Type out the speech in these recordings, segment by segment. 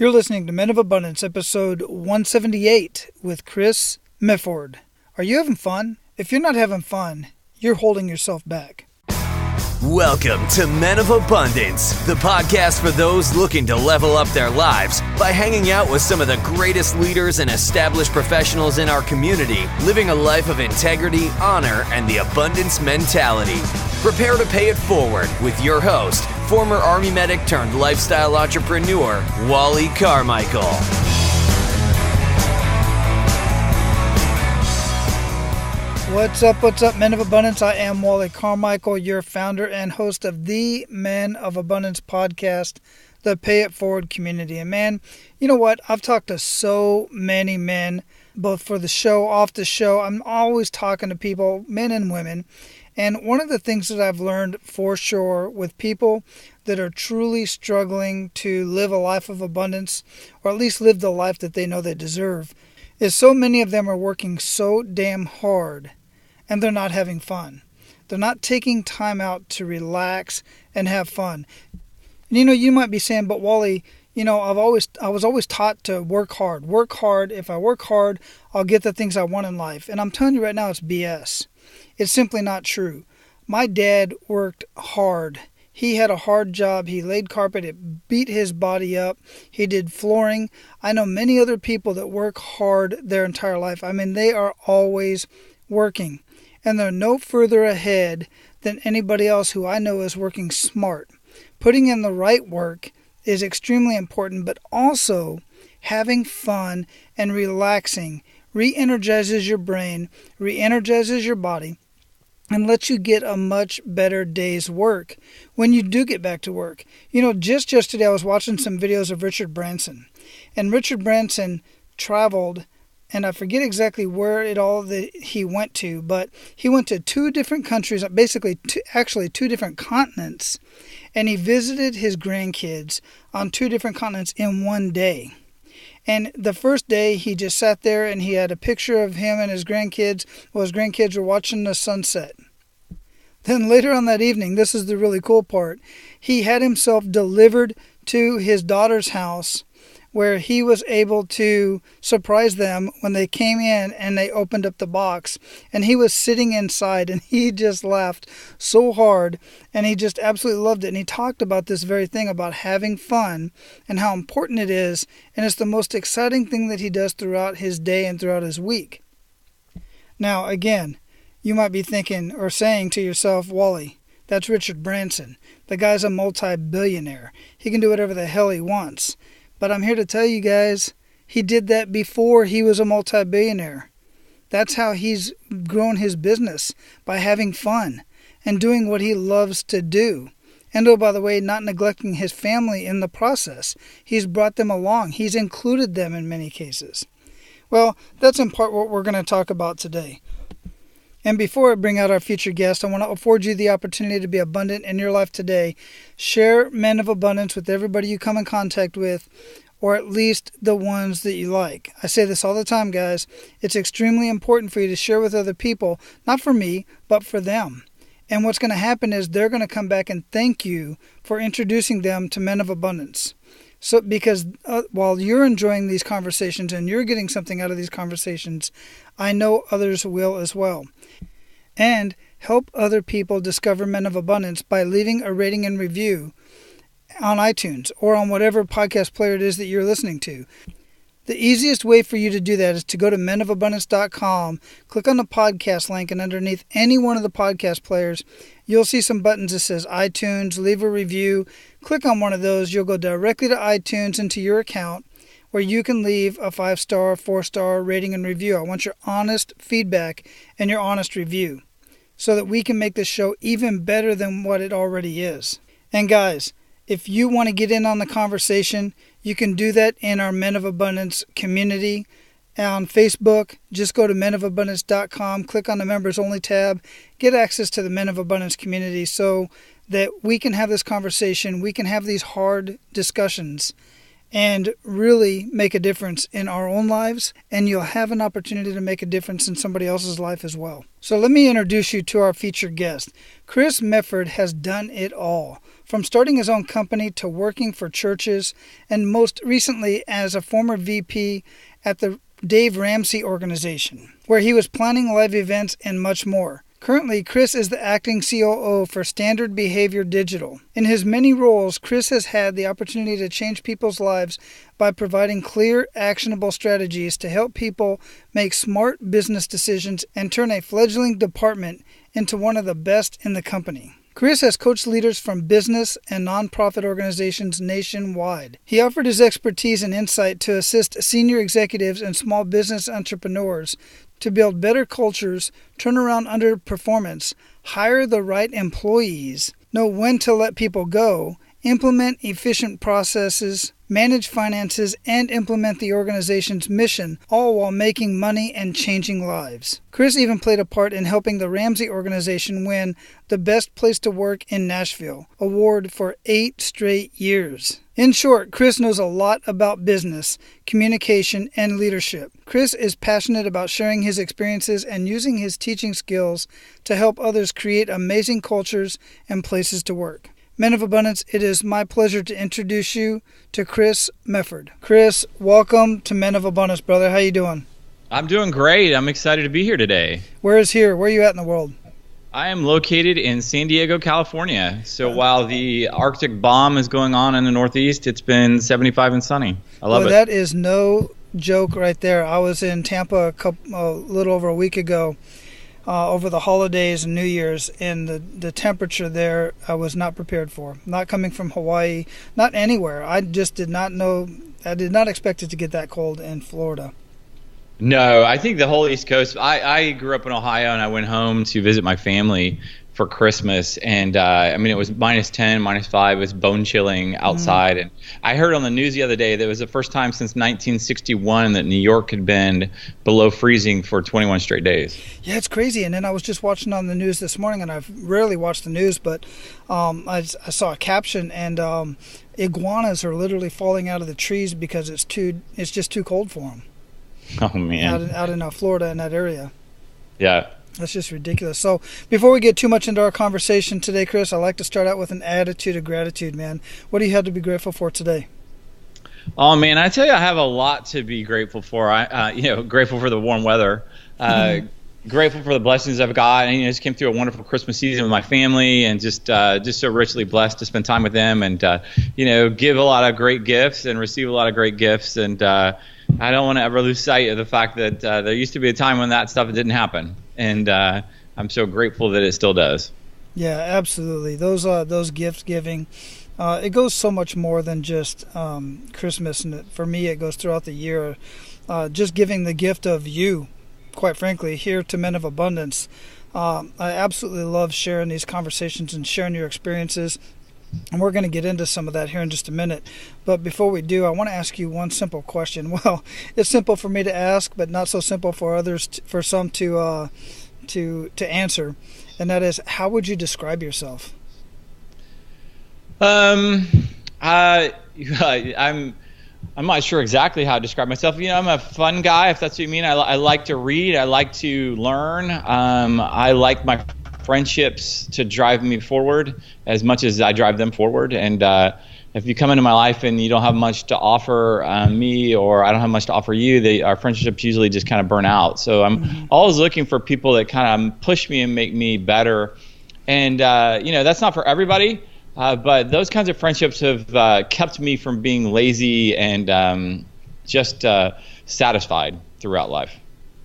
You're listening to Men of Abundance, episode 178 with Chris Mefford. Are you having fun? If you're not having fun, you're holding yourself back. Welcome to Men of Abundance, the podcast for those looking to level up their lives by hanging out with some of the greatest leaders and established professionals in our community, living a life of integrity, honor, and the abundance mentality. Prepare to pay it forward with your host, former Army medic turned lifestyle entrepreneur, Wally Carmichael. What's up, Men of Abundance? I am Wally Carmichael, your founder and host of the Men of Abundance podcast, the Pay It Forward community. And man, you know what? I've talked to so many men, both for the show, off the show. I'm always talking to people, men and women. And one of the things that I've learned for sure with people that are truly struggling to live a life of abundance, or at least live the life that they know they deserve, is so many of them are working so damn hard and they're not having fun. They're not taking time out to relax and have fun. And you might be saying, but Wally, I was always taught to work hard. Work hard. If I work hard, I'll get the things I want in life. And I'm telling you right now, it's BS. It's simply not true. My dad worked hard. He had a hard job. He laid carpet. It beat his body up. He did flooring. I know many other people that work hard their entire life. I mean, they are always working. And they're no further ahead than anybody else who I know is working smart. Putting in the right work is extremely important, but also having fun and relaxing re-energizes your brain, re-energizes your body, and lets you get a much better day's work when you do get back to work. Just yesterday I was watching some videos of Richard Branson. And Richard Branson traveled, and I forget exactly where he went to, but he went to two different countries, basically two different continents, and he visited his grandkids on two different continents in one day. And the first day, he just sat there and he had a picture of him and his grandkids while his grandkids were watching the sunset. Then later on that evening, this is the really cool part, he had himself delivered to his daughter's house where he was able to surprise them when they came in and they opened up the box. And he was sitting inside and he just laughed so hard and he just absolutely loved it. And he talked about this very thing about having fun and how important it is. And it's the most exciting thing that he does throughout his day and throughout his week. Now, again, you might be thinking or saying to yourself, Wally, that's Richard Branson. The guy's a multi-billionaire. He can do whatever the hell he wants. But I'm here to tell you guys, he did that before he was a multi-billionaire. That's how he's grown his business, by having fun and doing what he loves to do. And oh, by the way, not neglecting his family in the process. He's brought them along. He's included them in many cases. Well, that's in part what we're going to talk about today. And before I bring out our featured guest, I want to afford you the opportunity to be abundant in your life today. Share Men of Abundance with everybody you come in contact with, or at least the ones that you like. I say this all the time, guys. It's extremely important for you to share with other people, not for me, but for them. And what's going to happen is they're going to come back and thank you for introducing them to Men of Abundance. So, because while you're enjoying these conversations and you're getting something out of these conversations, I know others will as well. And help other people discover Men of Abundance by leaving a rating and review on iTunes or on whatever podcast player it is that you're listening to. The easiest way for you to do that is to go to menofabundance.com, click on the podcast link, and underneath any one of the podcast players, you'll see some buttons that says iTunes, leave a review. Click on one of those. You'll go directly to iTunes into your account where you can leave a 5-star, 4-star rating and review. I want your honest feedback and your honest review so that we can make this show even better than what it already is. And guys, if you want to get in on the conversation, you can do that in our Men of Abundance community. On Facebook, just go to menofabundance.com, click on the Members Only tab, get access to the Men of Abundance community so that we can have this conversation, we can have these hard discussions, and really make a difference in our own lives, and you'll have an opportunity to make a difference in somebody else's life as well. So let me introduce you to our featured guest. Chris Mefford has done it all, from starting his own company to working for churches, and most recently as a former VP at the Dave Ramsey organization, where he was planning live events and much more. Currently, Chris is the acting COO for Standard Behavior Digital. In his many roles, Chris has had the opportunity to change people's lives by providing clear, actionable strategies to help people make smart business decisions and turn a fledgling department into one of the best in the company. Chris has coached leaders from business and nonprofit organizations nationwide. He offered his expertise and insight to assist senior executives and small business entrepreneurs to build better cultures, turn around underperformance, hire the right employees, know when to let people go, implement efficient processes, manage finances, and implement the organization's mission, all while making money and changing lives. Chris even played a part in helping the Ramsey organization win the Best Place to Work in Nashville award for 8 straight years. In short, Chris knows a lot about business, communication, and leadership. Chris is passionate about sharing his experiences and using his teaching skills to help others create amazing cultures and places to work. Men of Abundance, it is my pleasure to introduce you to Chris Mefford. Chris, welcome to Men of Abundance, brother. How you doing? I'm doing great. I'm excited to be here today. Where is here? Where are you at in the world? I am located in San Diego, California. So while the Arctic bomb is going on in the Northeast, it's been 75 and sunny. I love it. That is no joke right there. I was in Tampa a little over a week ago, over the holidays and New Year's, and the temperature there I was not prepared for. Not coming from Hawaii, not anywhere. I just did not know. I did not expect it to get that cold in Florida. No, I think the whole East Coast. I grew up in Ohio, and I went home to visit my family for Christmas, and it was -10, -5. It was bone chilling outside, and I heard on the news the other day that it was the first time since 1961 that New York had been below freezing for 21 straight days. Yeah, it's crazy. And then I was just watching on the news this morning, and I've rarely watched the news, but I saw a caption, and iguanas are literally falling out of the trees because it's just too cold for them. Oh man! Out in Florida, in that area. Yeah. That's just ridiculous. So before we get too much into our conversation today, Chris, I like to start out with an attitude of gratitude, man. What do you have to be grateful for today? Oh man, I tell you, I have a lot to be grateful for. Grateful for the warm weather. Grateful for the blessings I've got. And just came through a wonderful Christmas season with my family, and just so richly blessed to spend time with them, and give a lot of great gifts and receive a lot of great gifts. And I don't want to ever lose sight of the fact that there used to be a time when that stuff didn't happen. And I'm so grateful that it still does. Yeah, absolutely. Those gift giving, it goes so much more than just Christmas. And for me, it goes throughout the year. Just giving the gift of you, quite frankly, here to Men of Abundance. I absolutely love sharing these conversations and sharing your experiences. And we're going to get into some of that here in just a minute. But before we do, I want to ask you one simple question. Well, it's simple for me to ask, but not so simple for others, for some to answer. And that is, how would you describe yourself? I'm not sure exactly how to describe myself. I'm a fun guy, if that's what you mean. I like to read. I like to learn. I like my friendships to drive me forward as much as I drive them forward. And if you come into my life and you don't have much to offer me, or I don't have much to offer you, our friendships usually just kind of burn out. So I'm always looking for people that kind of push me and make me better. And that's not for everybody, but those kinds of friendships have kept me from being lazy and just satisfied throughout life.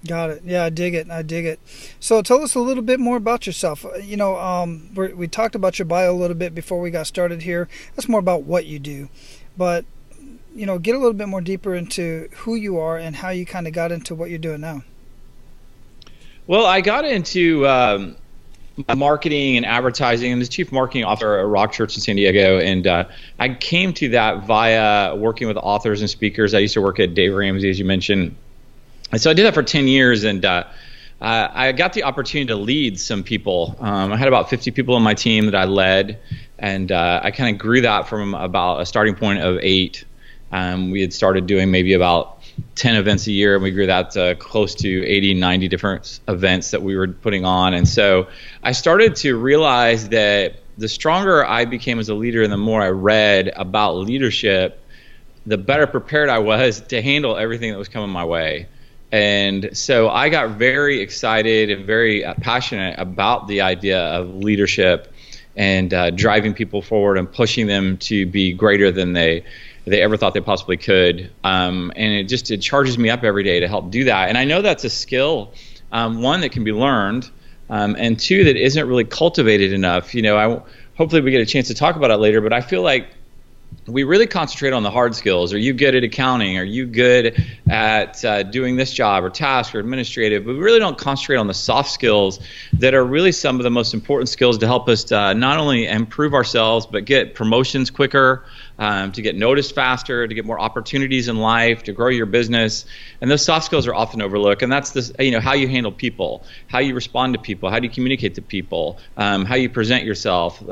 Got it. Yeah, I dig it. So tell us a little bit more about yourself. We talked about your bio a little bit before we got started here. That's more about what you do. But, get a little bit more deeper into who you are and how you kind of got into what you're doing now. Well, I got into marketing and advertising. I'm the chief marketing officer at Rock Church in San Diego. And I came to that via working with authors and speakers. I used to work at Dave Ramsey, as you mentioned. And so I did that for 10 years, and I got the opportunity to lead some people. I had about 50 people on my team that I led, and I kind of grew that from about a starting point of 8 We had started doing maybe about 10 events a year, and we grew that to close to 80, 90 different events that we were putting on. And so I started to realize that the stronger I became as a leader and the more I read about leadership, the better prepared I was to handle everything that was coming my way. And so I got very excited and very passionate about the idea of leadership and driving people forward and pushing them to be greater than they ever thought they possibly could. And it charges me up every day to help do that. And I know that's a skill, one, that can be learned, and two, that isn't really cultivated enough. Hopefully we get a chance to talk about it later, but I feel like we really concentrate on the hard skills. Are you good at accounting? Are you good at doing this job or task or administrative? But we really don't concentrate on the soft skills that are really some of the most important skills to help us not only improve ourselves, but get promotions quicker, to get noticed faster, to get more opportunities in life, to grow your business. And those soft skills are often overlooked. And that's how you handle people, how you respond to people, how do you communicate to people, how you present yourself.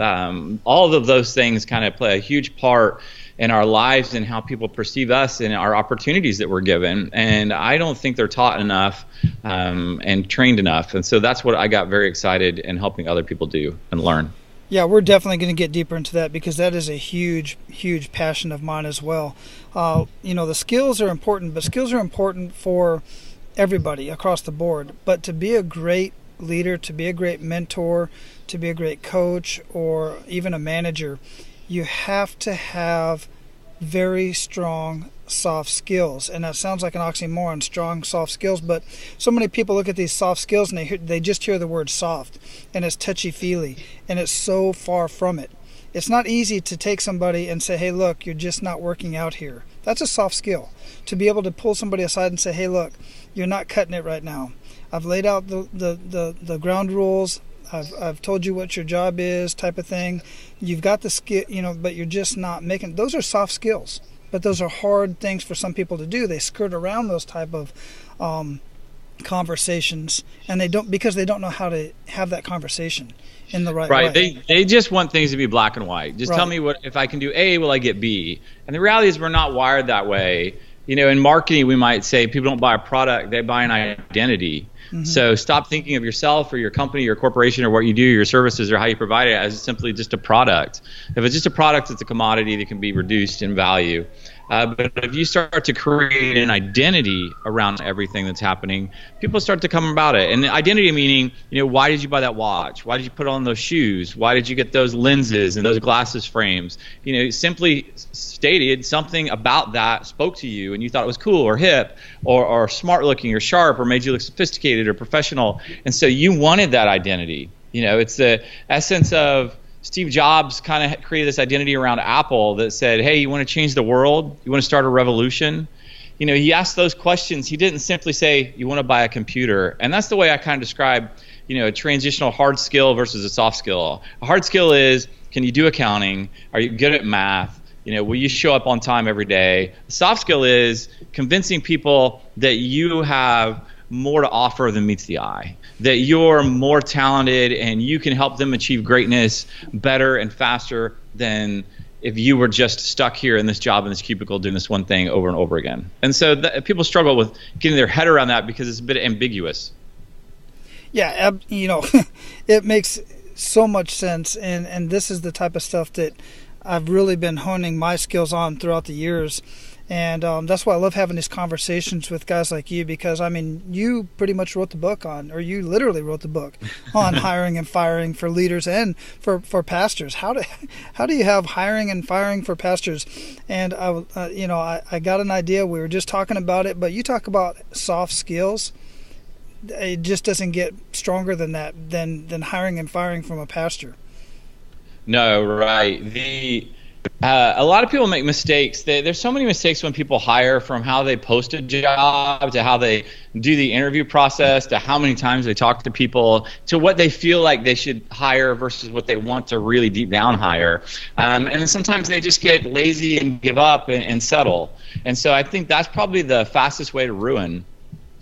All of those things kind of play a huge part in our lives and how people perceive us and our opportunities that we're given. And I don't think they're taught enough and trained enough. And so that's what I got very excited in helping other people do and learn. Yeah, we're definitely going to get deeper into that because that is a huge, huge passion of mine as well. The skills are important, but skills are important for everybody across the board. But to be a great leader, to be a great mentor, to be a great coach, or even a manager, you have to have very strong soft skills. And that sounds like an oxymoron, strong soft skills, but so many people look at these soft skills and they just hear the word soft, and it's touchy-feely, and it's so far from it. It's not easy to take somebody and say, hey, look, you're just not working out here. That's a soft skill. To be able to pull somebody aside and say, hey, look, you're not cutting it right now. I've laid out the ground rules. I've told you what your job is, type of thing. You've got the skill, but you're just not making. Those are soft skills, but those are hard things for some people to do. They skirt around those type of conversations, and because they don't know how to have that conversation in the right way. Right. They just want things to be black and white. Just tell me if I can do A, will I get B? And the reality is we're not wired that way. In marketing, we might say people don't buy a product, they buy an identity. Mm-hmm. So stop thinking of yourself or your company, your corporation, or what you do, your services, or how you provide it as simply just a product. If it's just a product, it's a commodity that can be reduced in value. But if you start to create an identity around everything that's happening, people start to come about it. And the identity meaning, why did you buy that watch? Why did you put on those shoes? Why did you get those lenses and those glasses frames? Simply stated, something about that spoke to you and you thought it was cool or hip or smart looking or sharp or made you look sophisticated or professional. And so you wanted that identity. It's the essence of Steve Jobs kind of created this identity around Apple that said, hey, you want to change the world? You want to start a revolution? He asked those questions. He didn't simply say, you want to buy a computer. And that's the way I kind of describe, a transitional hard skill versus a soft skill. A hard skill is, can you do accounting? Are you good at math? Will you show up on time every day? A soft skill is convincing people that you have more to offer than meets the eye, that you're more talented and you can help them achieve greatness better and faster than if you were just stuck here in this job in this cubicle doing this one thing over and over again. And so people struggle with getting their head around that because it's a bit ambiguous. Yeah, it makes so much sense, and this is the type of stuff that I've really been honing my skills on throughout the years. And that's why I love having these conversations with guys like you, because you pretty much wrote the book you literally wrote the book on hiring and firing for leaders and for pastors. How do you have hiring and firing for pastors? And I got an idea. We were just talking about it, but you talk about soft skills. It just doesn't get stronger than that than hiring and firing from a pastor. No, right. A lot of people make mistakes. There's so many mistakes when people hire, from how they post a job to how they do the interview process to how many times they talk to people to what they feel like they should hire versus what they want to really deep down hire. And then sometimes they just get lazy and give up and settle. And so I think that's probably the fastest way to ruin.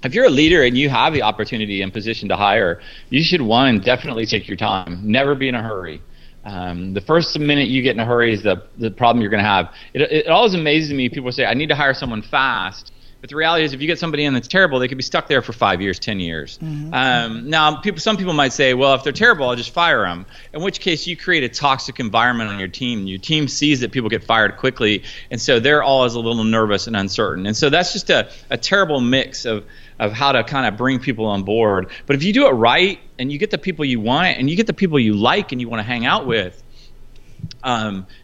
If you're a leader and you have the opportunity and position to hire, you should, one, definitely take your time. Never be in a hurry. The first minute you get in a hurry is the problem you're going to have. It always amazes me. People say, I need to hire someone fast. But the reality is, if you get somebody in that's terrible, they could be stuck there for 5 years, 10 years. Now, some people might say, well, if they're terrible, I'll just fire them. In which case, you create a toxic environment on your team. Your team sees that people get fired quickly, and so they're always a little nervous and uncertain. And so that's just a terrible mix of how to kind of bring people on board. But if you do it right, and you get the people you want, and you get the people you like and you want to hang out with,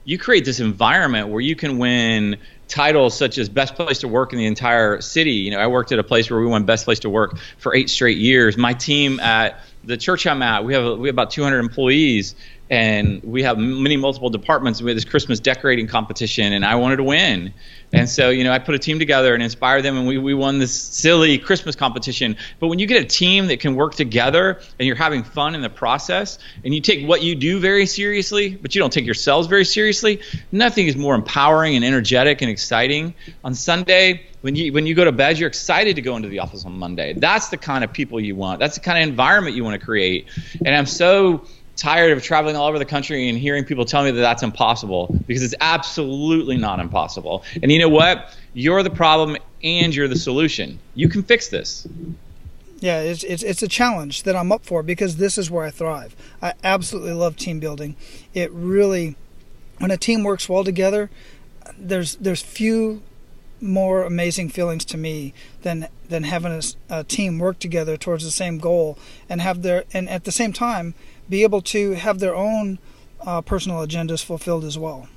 you create this environment where you can win titles such as best place to work in the entire city. I worked at a place where we won best place to work for 8 straight years. My team at the church I'm at, we have about 200 employees, and we have multiple departments. We had this Christmas decorating competition, and I wanted to win. And so, I put a team together and inspired them, and we won this silly Christmas competition. But when you get a team that can work together and you're having fun in the process, and you take what you do very seriously, but you don't take yourselves very seriously, nothing is more empowering and energetic and exciting. On Sunday, when you go to bed, you're excited to go into the office on Monday. That's the kind of people you want. That's the kind of environment you want to create. And I'm so tired of traveling all over the country and hearing people tell me that that's impossible, because it's absolutely not impossible. And you know what? You're the problem and you're the solution. You can fix this. Yeah, it's a challenge that I'm up for, because this is where I thrive. I absolutely love team building. It really, when a team works well together, there's few more amazing feelings to me than having a team work together towards the same goal and at the same time be able to have their own personal agendas fulfilled as well.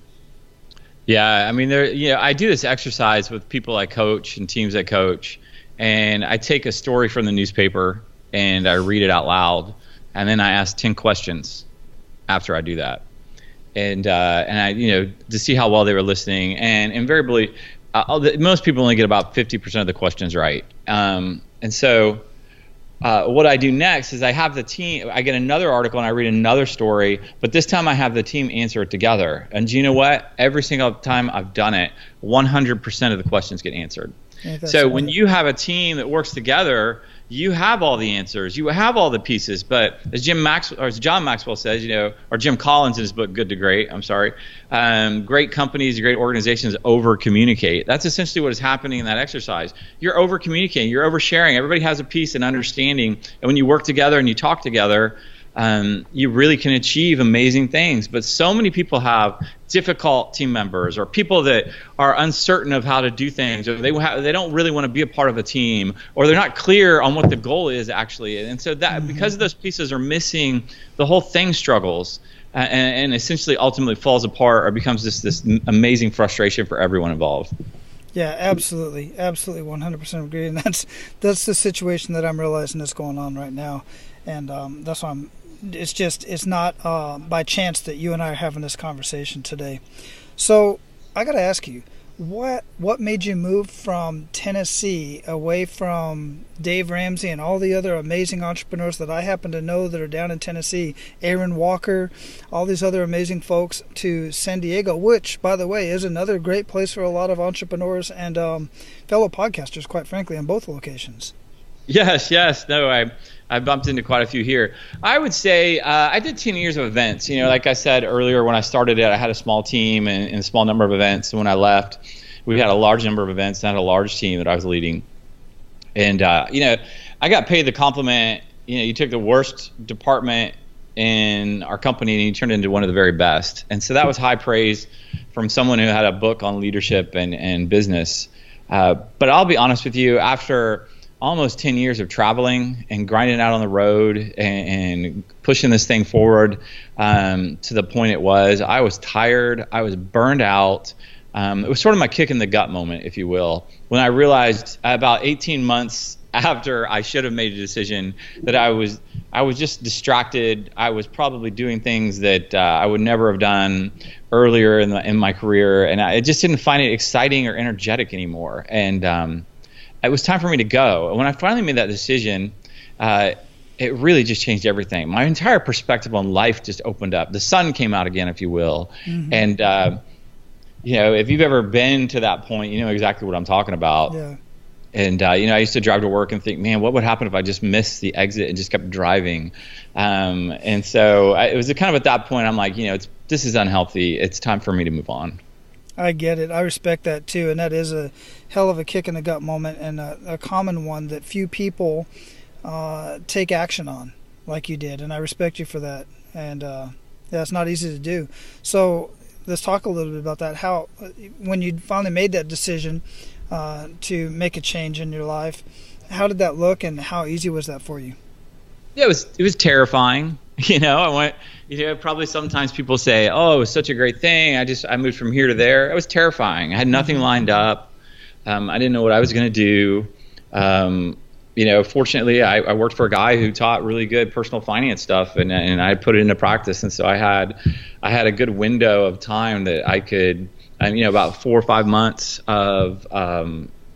Yeah, I mean, I do this exercise with people I coach and teams I coach, and I take a story from the newspaper and I read it out loud, and then I ask 10 questions after I do that, and I to see how well they were listening, and invariably, most people only get about 50% of the questions right, and so. What I do next is I have the team, I get another article and I read another story, but this time I have the team answer it together. And do you know what? Every single time I've done it, 100% of the questions get answered. Yeah, so when you have a team that works together, you have all the answers, you have all the pieces. But as John Maxwell says, or Jim Collins in his book Good to Great, great companies, great organizations over communicate. That's essentially what is happening in that exercise. You're over communicating, you're oversharing. Everybody has a piece and understanding, and when you work together and you talk together, you really can achieve amazing things. But so many people have difficult team members, or people that are uncertain of how to do things, or they don't really want to be a part of a team, or they're not clear on what the goal is actually. And so that because those pieces are missing, the whole thing struggles and essentially ultimately falls apart, or becomes this amazing frustration for everyone involved. Yeah, absolutely, 100% agree. And that's the situation that I'm realizing is going on right now, and that's why it's not by chance that you and I are having this conversation today. So I got to ask you, what made you move from Tennessee away from Dave Ramsey and all the other amazing entrepreneurs that I happen to know that are down in Tennessee, Aaron Walker, all these other amazing folks, to San Diego, which, by the way, is another great place for a lot of entrepreneurs and fellow podcasters, quite frankly, in both locations? Yes. No, I bumped into quite a few here. I would say I did 10 years of events. Like I said earlier, when I started it, I had a small team and a small number of events. And when I left, we had a large number of events and I had a large team that I was leading. And, I got paid the compliment, you took the worst department in our company and you turned it into one of the very best. And so that was high praise from someone who had a book on leadership and business. But I'll be honest with you, after almost 10 years of traveling and grinding out on the road and pushing this thing forward to the point I was tired, I was burned out. It was sort of my kick in the gut moment, if you will, when I realized about 18 months after I should have made a decision that I was just distracted. I was probably doing things that I would never have done earlier in my career, and I just didn't find it exciting or energetic anymore. And it was time for me to go. And when I finally made that decision, it really just changed everything. My entire perspective on life just opened up. The sun came out again, if you will. Mm-hmm. And, if you've ever been to that point, you know exactly what I'm talking about. Yeah. I used to drive to work and think, man, what would happen if I just missed the exit and just kept driving? And so it was kind of at that point, I'm like, this is unhealthy. It's time for me to move on. I get it. I respect that too. And that is a hell of a kick in the gut moment, and a common one that few people take action on like you did. And I respect you for that. And it's not easy to do. So let's talk a little bit about that. How, when you finally made that decision to make a change in your life, how did that look, and how easy was that for you? Yeah, it was terrifying. I went, probably sometimes people say, oh, it was such a great thing. I moved from here to there. It was terrifying. I had nothing lined up. I didn't know what I was going to do. Fortunately, I worked for a guy who taught really good personal finance stuff, and I put it into practice. And so I had a good window of time that I could, about 4 or 5 months of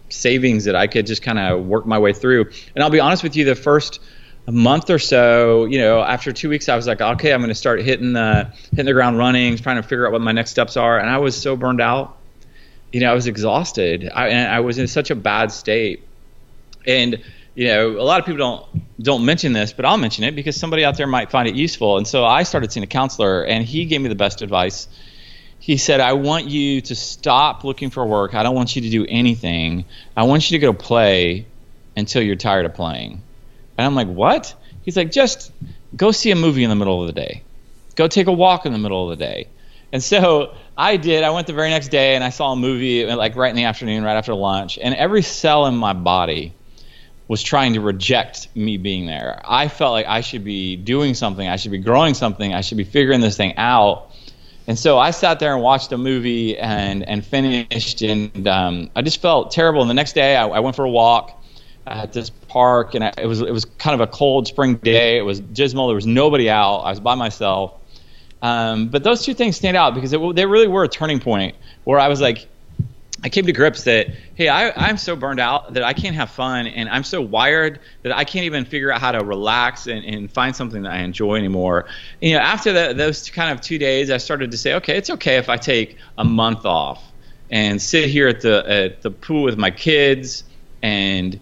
savings that I could just kind of work my way through. And I'll be honest with you, the first month or so, after 2 weeks, I was like, okay, I'm going to start hitting the ground running, trying to figure out what my next steps are. And I was so burned out. I was exhausted. And I was in such a bad state. And a lot of people don't mention this, but I'll mention it because somebody out there might find it useful. And so I started seeing a counselor, and he gave me the best advice. He said, I want you to stop looking for work. I don't want you to do anything. I want you to go play until you're tired of playing. And I'm like, what? He's like, just go see a movie in the middle of the day. Go take a walk in the middle of the day. And so I did. I went the very next day, and I saw a movie like right in the afternoon, right after lunch. And every cell in my body was trying to reject me being there. I felt like I should be doing something. I should be growing something. I should be figuring this thing out. And so I sat there and watched a movie and finished. And I just felt terrible. And the next day I went for a walk at this park, and it was kind of a cold spring day. It was dismal. There was nobody out. I was by myself. But those two things stand out because they really were a turning point where I was like, I came to grips that, hey, I'm so burned out that I can't have fun, and I'm so wired that I can't even figure out how to relax and find something that I enjoy anymore. After those kind of 2 days, I started to say, okay, it's okay if I take a month off and sit here at the pool with my kids and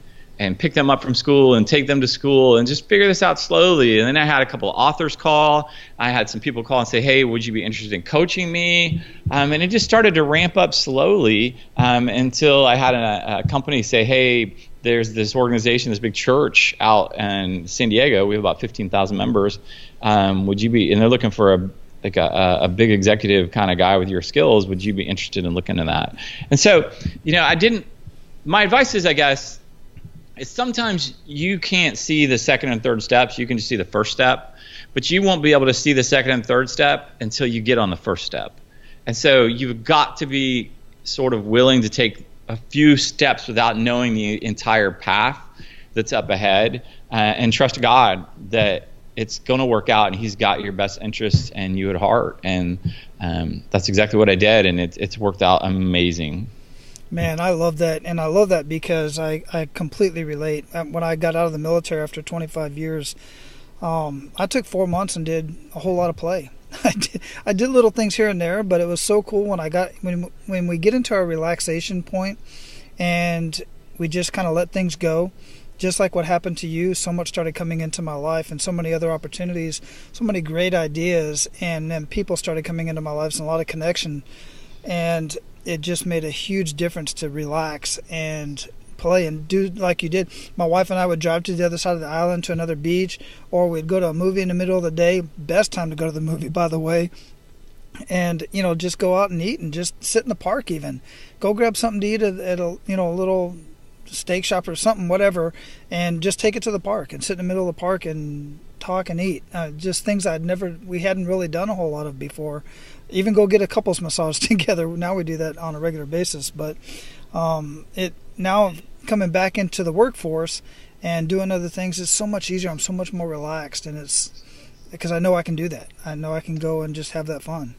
pick them up from school and take them to school and just figure this out slowly. And then I had a couple of authors call. I had some people call and say, hey, would you be interested in coaching me? And it just started to ramp up slowly until I had a company say, hey, there's this organization, this big church out in San Diego. We have about 15,000 members. Would you be, and they're looking for a big executive kind of guy with your skills. Would you be interested in looking at that? And so, my advice is, I guess, is sometimes you can't see the second and third steps. You can just see the first step, but you won't be able to see the second and third step until you get on the first step. And so you've got to be sort of willing to take a few steps without knowing the entire path that's up ahead, and trust God that it's going to work out and He's got your best interests and you at heart. And that's exactly what I did, and it's worked out amazing. Man, I love that, and I love that because I completely relate. When I got out of the military after 25 years, I took 4 months and did a whole lot of play. I did little things here and there, but it was so cool when we get into our relaxation point and we just kind of let things go. Just like what happened to you, so much started coming into my life, and so many other opportunities, so many great ideas, and then people started coming into my life, and a lot of connection, and it just made a huge difference to relax and play and do like you did. My wife and I would drive to the other side of the island to another beach, or we'd go to a movie in the middle of the day. Best time to go to the movie, by the way. And just go out and eat and just sit in the park. Even go grab something to eat at a little steak shop or something, whatever, and just take it to the park and sit in the middle of the park and talk and eat. Just things we hadn't really done a whole lot of before. Even go get a couples massage together. Now we do that on a regular basis, but now coming back into the workforce and doing other things is so much easier. I'm so much more relaxed, and it's because I know I can do that. I know I can go and just have that fun.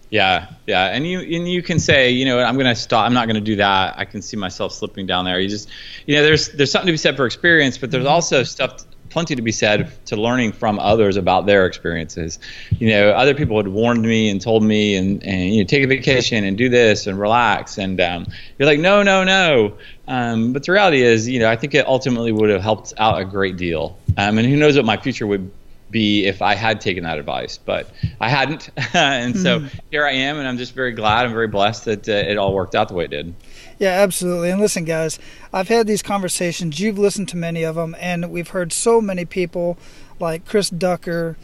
Yeah, and you can say, I'm going to stop. I'm not going to do that. I can see myself slipping down there. You just, there's something to be said for experience, but there's also stuff plenty to be said to learning from others about their experiences. Other people had warned me and told me, and take a vacation and do this and relax. And you're like, no. But the reality is, I think it ultimately would have helped out a great deal. And who knows what my future would be if I had taken that advice, but I hadn't. And so here I am, and I'm just very glad and very blessed that it all worked out the way it did. Yeah, absolutely. And listen, guys, I've had these conversations. You've listened to many of them, and we've heard so many people like Chris Ducker,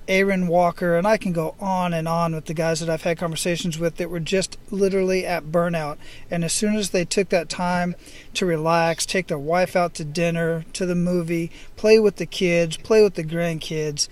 Aaron Walker, and I can go on and on with the guys that I've had conversations with that were just literally at burnout. And as soon as they took that time to relax, take their wife out to dinner, to the movie, play with the kids, play with the grandkids,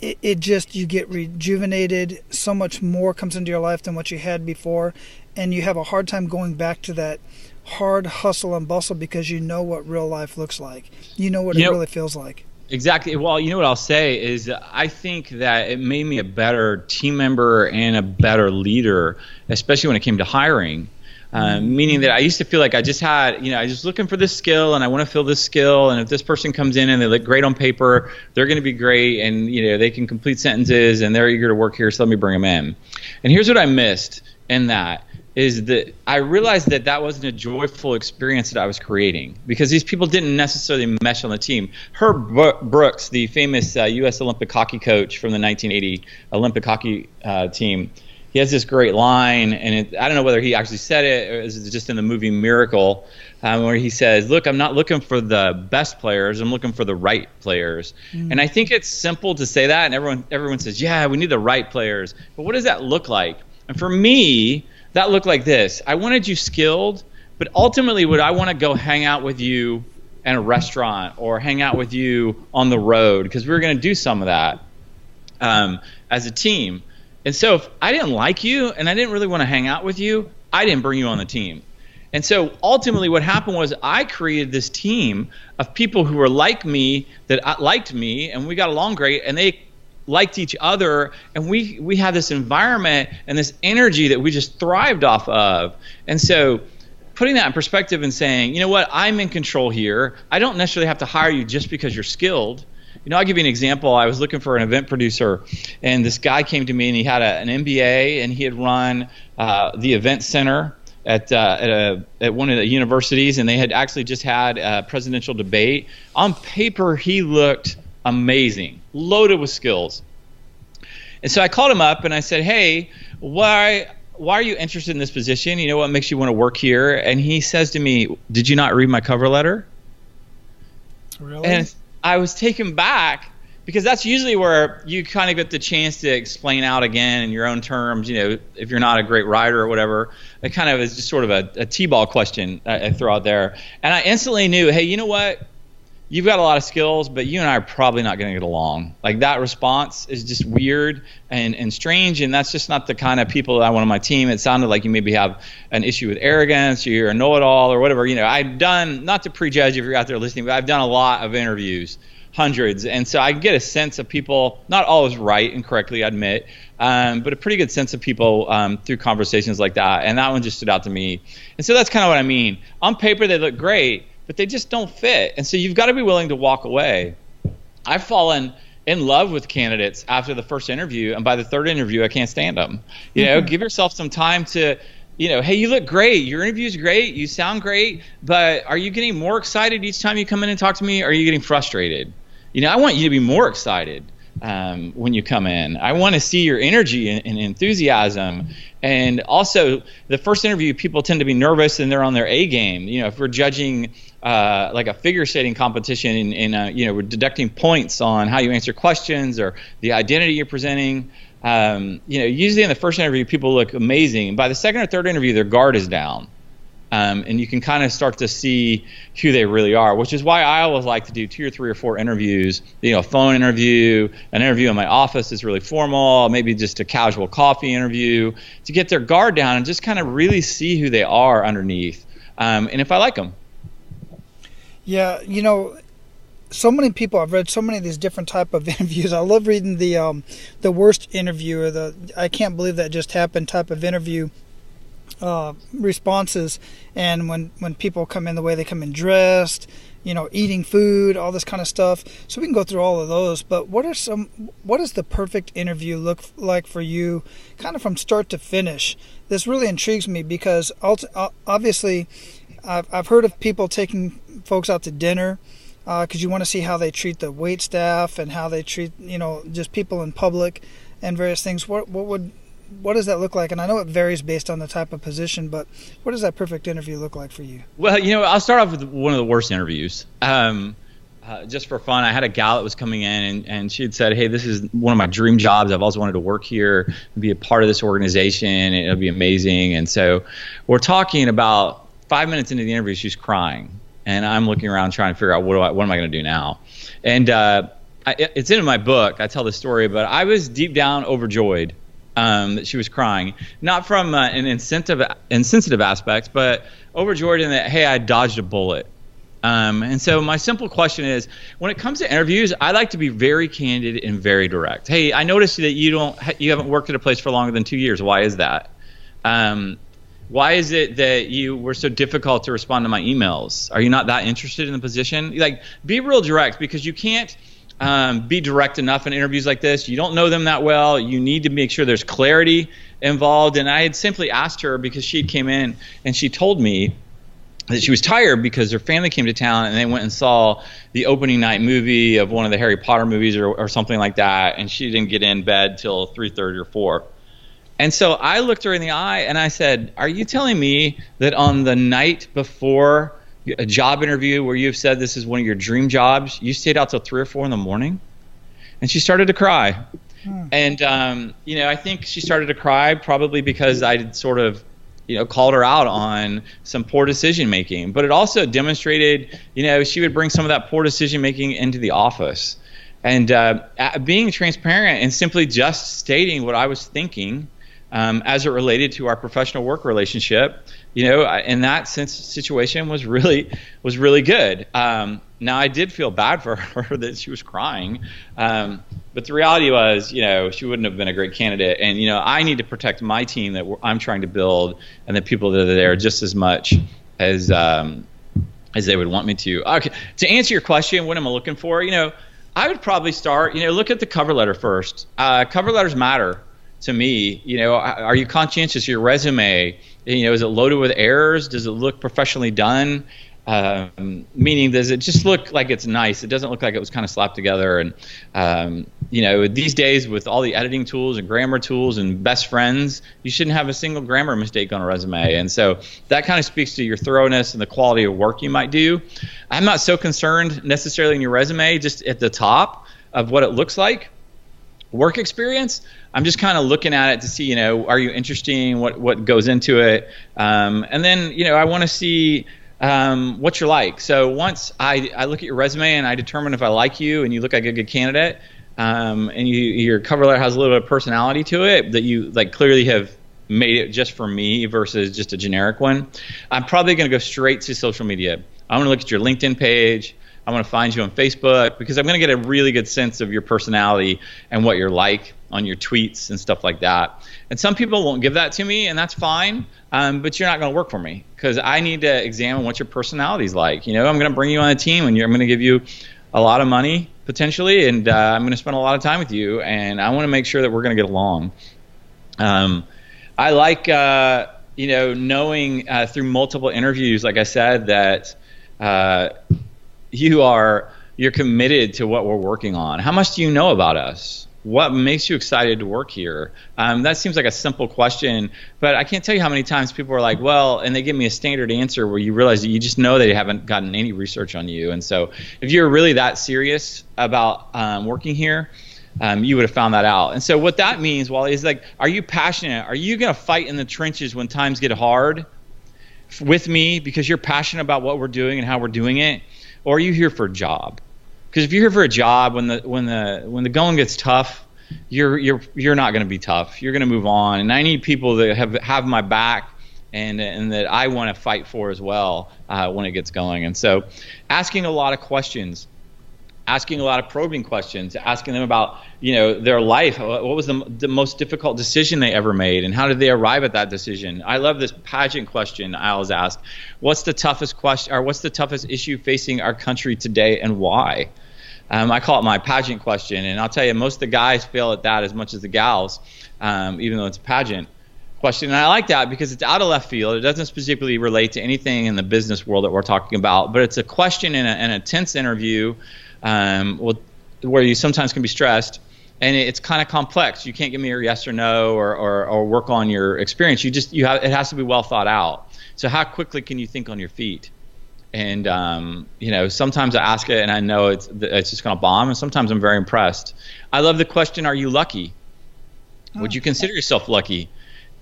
it just, you get rejuvenated. So much more comes into your life than what you had before. And you have a hard time going back to that hard hustle and bustle because you know what real life looks like. You know what it really feels like. Exactly. Well, what I'll say is I think that it made me a better team member and a better leader, especially when it came to hiring. Meaning that I used to feel like I just had, I was looking for this skill and I want to fill this skill. And if this person comes in and they look great on paper, they're going to be great. And, they can complete sentences and they're eager to work here. So let me bring them in. And here's what I missed in that is that I realized that wasn't a joyful experience that I was creating because these people didn't necessarily mesh on the team. Herb Brooks, the famous U.S. Olympic hockey coach from the 1980 Olympic hockey team, he has this great line, and I don't know whether he actually said it or is it just in the movie Miracle, where he says, look, I'm not looking for the best players, I'm looking for the right players. And I think it's simple to say that, and everyone says, yeah, we need the right players. But what does that look like? And for me, that looked like this. I wanted you skilled, but ultimately would I want to go hang out with you in a restaurant or hang out with you on the road because we were going to do some of that as a team. And so if I didn't like you and I didn't really want to hang out with you, I didn't bring you on the team. And so ultimately what happened was I created this team of people who were like me, that liked me, and we got along great, and they liked each other, and we had this environment and this energy that we just thrived off of. And so putting that in perspective and saying, you know what, I'm in control here. I don't necessarily have to hire you just because you're skilled. I'll give you an example. I was looking for an event producer, and this guy came to me, and he had an MBA, and he had run the event center at one of the universities, and they had actually just had a presidential debate. On paper, he looked amazing, loaded with skills. And so I called him up, and I said, hey, why are you interested in this position? What makes you want to work here? And he says to me, did you not read my cover letter? Really? And I was taken back because that's usually where you kind of get the chance to explain out again in your own terms. If you're not a great writer or whatever, it kind of is just sort of a T-ball question I throw out there. And I instantly knew, hey, you know what? You've got a lot of skills, but you and I are probably not going to get along. Like, that response is just weird and strange, and that's just not the kind of people that I want on my team. It sounded like you maybe have an issue with arrogance, or you're a know-it-all or whatever. I've done, not to prejudge if you're out there listening, but I've done a lot of interviews, hundreds, and so I get a sense of people, not always right and correctly, I admit, but a pretty good sense of people through conversations like that, and that one just stood out to me. And so that's kind of what I mean. On paper, they look great, but they just don't fit. And so you've got to be willing to walk away. I've fallen in love with candidates after the first interview, and by the third interview, I can't stand them. Give yourself some time to, hey, you look great. Your interview's great. You sound great. But are you getting more excited each time you come in and talk to me, or are you getting frustrated? I want you to be more excited when you come in. I want to see your energy and enthusiasm. And also, the first interview, people tend to be nervous and they're on their A game. If we're judging like a figure skating competition and we're deducting points on how you answer questions or the identity you're presenting, usually in the first interview, people look amazing. By the second or third interview, their guard is down. And you can kind of start to see who they really are, which is why I always like to do 2 or 3 or 4 interviews. A phone interview, an interview in my office is really formal, maybe just a casual coffee interview, to get their guard down and just kind of really see who they are underneath, and if I like them. Yeah, so many people, I've read so many of these different type of interviews. I love reading the worst interview, or the I can't believe that just happened type of interview. responses, and when people come in, the way they come in dressed, eating food, all this kind of stuff. So we can go through all of those. But what does the perfect interview look like for you, kind of from start to finish? This really intrigues me because obviously I've heard of people taking folks out to dinner because you want to see how they treat the wait staff and how they treat just people in public and various things. What does that look like? And I know it varies based on the type of position, but what does that perfect interview look like for you? Well, I'll start off with one of the worst interviews. Just for fun, I had a gal that was coming in, and she had said, hey, this is one of my dream jobs. I've always wanted to work here and be a part of this organization, and it'll be amazing. And so we're talking about 5 minutes into the interview, she's crying. And I'm looking around trying to figure out what am I going to do now? And it's in my book. I tell the story, but I was deep down overjoyed that she was crying, not from an insensitive aspect, but overjoyed in that, hey, I dodged a bullet. And so my simple question is, when it comes to interviews, I like to be very candid and very direct. Hey, I noticed that you haven't worked at a place for longer than 2 years. Why is that? Why is it that you were so difficult to respond to my emails? Are you not that interested in the position? Like, be real direct, because you can't be direct enough in interviews like this. You don't know them that well. You need to make sure there's clarity involved. And I had simply asked her, because she came in and she told me that she was tired because her family came to town and they went and saw the opening night movie of one of the Harry Potter movies or something like that, and she didn't get in bed till 3:30 or 4. And so I looked her in the eye and I said, are you telling me that on the night before a job interview where you've said this is one of your dream jobs, you stayed out till 3 or 4 in the morning? And she started to cry. And, I think she started to cry probably because I sort of, called her out on some poor decision making. But it also demonstrated, she would bring some of that poor decision making into the office. And being transparent and simply just stating what I was thinking as it related to our professional work relationship, in that situation was really good. Now, I did feel bad for her that she was crying, but the reality was, she wouldn't have been a great candidate. And I need to protect my team that I'm trying to build, and the people that are there just as much as they would want me to. Okay, to answer your question, what am I looking for? I would probably start. Look at the cover letter first. Cover letters matter to me. Are you conscientious of your resume? Is it loaded with errors? Does it look professionally done? Meaning, does it just look like it's nice? It doesn't look like it was kind of slapped together. And these days with all the editing tools and grammar tools and best friends, you shouldn't have a single grammar mistake on a resume. And so that kind of speaks to your thoroughness and the quality of work you might do. I'm not so concerned necessarily in your resume, just at the top of what it looks like. Work experience, I'm just kind of looking at it to see, are you interesting? What goes into it? And then, I want to see what you're like. So once I look at your resume and I determine if I like you and you look like a good candidate, and your cover letter has a little bit of personality to it, that you clearly have made it just for me versus just a generic one, I'm probably going to go straight to social media. I want to look at your LinkedIn page. I want to find you on Facebook, because I'm going to get a really good sense of your personality and what you're like on your tweets and stuff like that. And some people won't give that to me, and that's fine, but you're not going to work for me, because I need to examine what your personality is like. I'm going to bring you on a team, and I'm going to give you a lot of money potentially, and I'm going to spend a lot of time with you, and I want to make sure that we're going to get along. I like knowing through multiple interviews, like I said, that you're committed to what we're working on. How much do you know about us? What makes you excited to work here? That seems like a simple question, but I can't tell you how many times people are like, well, and they give me a standard answer where you realize that you just know they haven't gotten any research on you. And so if you're really that serious about working here, you would have found that out. And so what that means, Wally, is are you passionate? Are you going to fight in the trenches when times get hard with me because you're passionate about what we're doing and how we're doing it? Or are you here for a job? Because if you're here for a job, when the going gets tough, you're not going to be tough. You're going to move on. And I need people that have my back and that I want to fight for as well when it gets going. And so, asking a lot of questions. asking a lot of probing questions, asking them about, their life. What was the most difficult decision they ever made, and how did they arrive at that decision? I love this pageant question I always ask. What's the toughest question, or what's the toughest issue facing our country today, and why? I call it my pageant question, and I'll tell you, most of the guys fail at that as much as the gals, even though it's a pageant question. And I like that because it's out of left field. It doesn't specifically relate to anything in the business world that we're talking about, but it's a question in a tense interview where you sometimes can be stressed, and it's kind of complex. You can't give me your yes or no, or work on your experience. It has to be well thought out. So how quickly can you think on your feet? And sometimes I ask it and I know it's just going to bomb, and sometimes I'm very impressed. I love the question, are you lucky? Would you consider yourself lucky?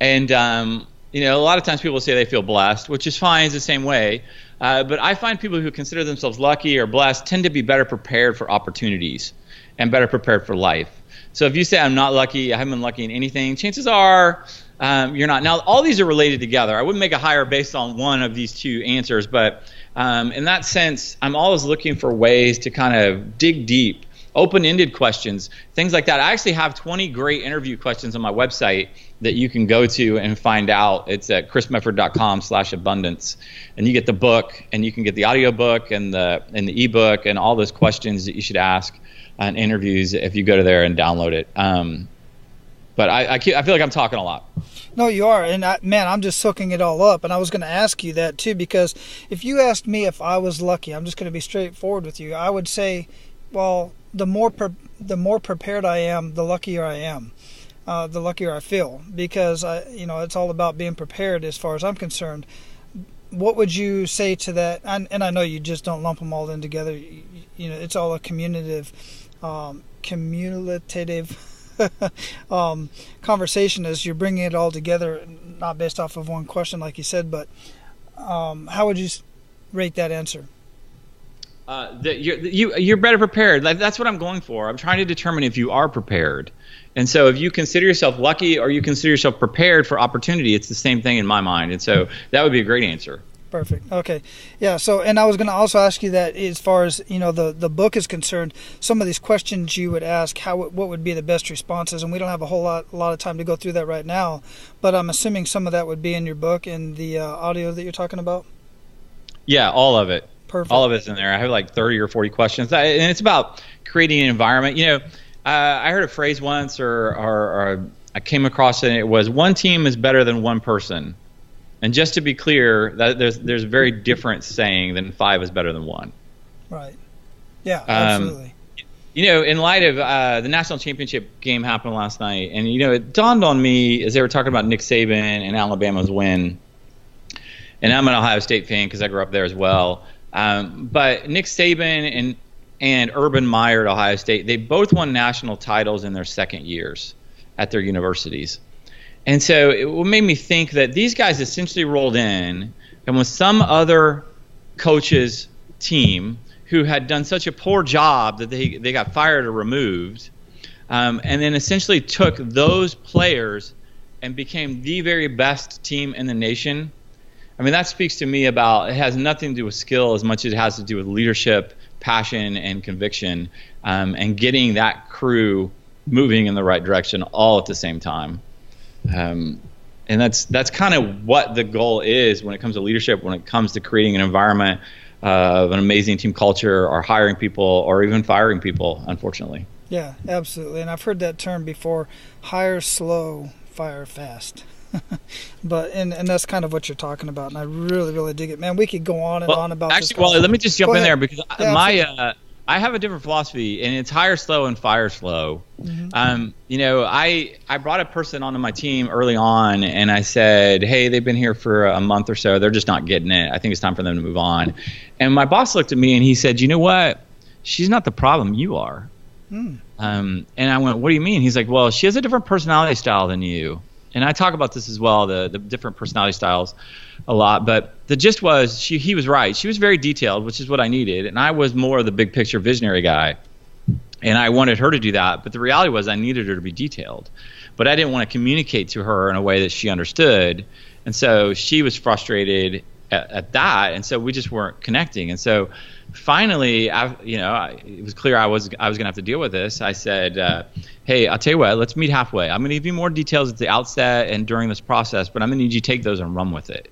And a lot of times people say they feel blessed, which is fine. It's the same way. But I find people who consider themselves lucky or blessed tend to be better prepared for opportunities and better prepared for life. So if you say I'm not lucky, I haven't been lucky in anything, chances are you're not. Now, all these are related together. I wouldn't make a hire based on one of these two answers, but in that sense, I'm always looking for ways to kind of dig deep, open-ended questions, things like that. I actually have 20 great interview questions on my website that you can go to and find out. It's at chrismefford.com/abundance, and you get the book, and you can get the audio book and the ebook and all those questions that you should ask on interviews if you go to there and download it. But I feel like I'm talking a lot. No, you are. And I'm just soaking it all up. And I was going to ask you that too, because if you asked me if I was lucky, I'm just going to be straightforward with you. I would say, well, the more prepared I am, the luckier I am. The luckier I feel, because it's all about being prepared as far as I'm concerned. What would you say to that? And I know you just don't lump them all in together. It's all a cumulative conversation as you're bringing it all together, not based off of one question, like you said. But how would you rate that answer? You're better prepared. That's what I'm going for. I'm trying to determine if you are prepared. And so if you consider yourself lucky or you consider yourself prepared for opportunity, it's the same thing in my mind. And so that would be a great answer. Perfect. Okay. Yeah. So, and I was going to also ask you that as far as, the book is concerned, some of these questions you would ask, what would be the best responses? And we don't have a lot of time to go through that right now, but I'm assuming some of that would be in your book and the audio that you're talking about. Yeah, all of it. Perfect. All of it's in there. I have like 30 or 40 questions, and it's about creating an environment. I heard a phrase once, or I came across it, and it was, one team is better than one person. And just to be clear, that there's a very different saying than 5 is better than 1. Right. Yeah, absolutely. In light of the national championship game happened last night, and it dawned on me as they were talking about Nick Saban and Alabama's win. And I'm an Ohio State fan because I grew up there as well. But Nick Saban and Urban Meyer at Ohio State, they both won national titles in their second years at their universities. And so it made me think that these guys essentially rolled in and with some other coach's team who had done such a poor job that they got fired or removed, and then essentially took those players and became the very best team in the nation. I mean, that speaks to me about, it has nothing to do with skill as much as it has to do with leadership, passion, and conviction, and getting that crew moving in the right direction all at the same time. And that's kind of what the goal is when it comes to leadership, when it comes to creating an environment of an amazing team culture, or hiring people, or even firing people, unfortunately. Yeah, absolutely. And I've heard that term before: hire slow, fire fast. But and that's kind of what you're talking about, and I really, really dig it, man. We could go on and on about this. Well, let me just jump in there, because I have a different philosophy, and it's hire slow and fire slow. Mm-hmm. I brought a person onto my team early on, and I said, hey, they've been here for a month or so. They're just not getting it. I think it's time for them to move on. And my boss looked at me, and he said, you know what? She's not the problem. You are. And I went, what do you mean? He's like, well, she has a different personality style than you. And I talk about this as well, the different personality styles a lot. But the gist was, he was right. She was very detailed, which is what I needed. And I was more of the big picture visionary guy. And I wanted her to do that. But the reality was, I needed her to be detailed. But I didn't want to communicate to her in a way that she understood. And so she was frustrated. at that, and so we just weren't connecting. And so finally, it was clear I was going to have to deal with this. I said, hey, I'll tell you what, let's meet halfway. I'm going to give you more details at the outset and during this process, but I'm going to need you to take those and run with it.